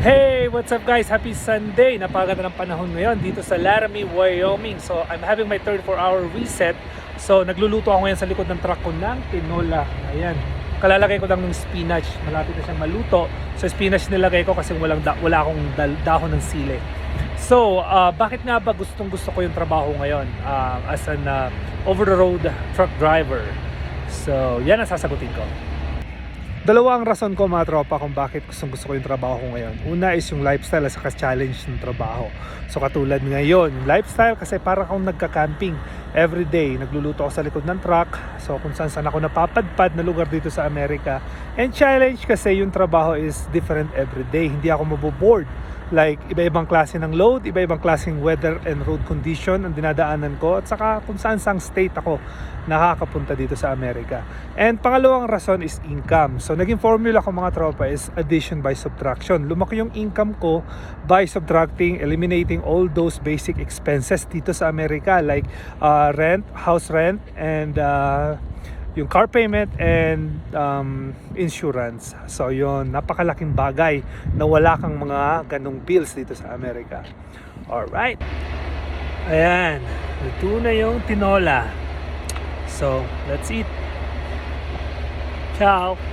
Hey, what's up guys? Happy Sunday! Napakaganda ng panahon ngayon dito sa Laramie, Wyoming. So, I'm having my 34-hour reset. So, nagluluto ako ngayon sa likod ng truck ko ng tinola. Ayan. Kalalagay ko lang ng spinach. Malapit na siyang maluto. So, spinach nilagay ko kasi wala akong dahon ng sili. So, bakit nga ba gusto ko yung trabaho ngayon as an over-the-road truck driver? So, yan ang sasagutin ko. Dalawang rason ko mga tropa kung bakit gusto ko yung trabaho ko ngayon. Una is yung lifestyle at saka challenge ng trabaho. So katulad ngayon, yung lifestyle kasi parang akong nagka-camping everyday. Nagluluto ako sa likod ng truck. So kung saan ako napapadpad na lugar dito sa Amerika. And challenge kasi yung trabaho is different everyday. Hindi ako maboboard. Like iba-ibang klase ng load, iba-ibang klaseng weather and road condition ang dinadaanan ko. At saka kung saan state ako nakakapunta dito sa Amerika. And pangalawang rason is income. So naging formula ko mga tropa is addition by subtraction. Lumaki yung income ko by subtracting, eliminating all those basic expenses dito sa Amerika like rent, house rent, and yung car payment and insurance. So yun, napakalaking bagay na wala kang mga ganong bills dito sa Amerika. Alright. Ayan, luto na yung tinola. So, let's eat. Ciao!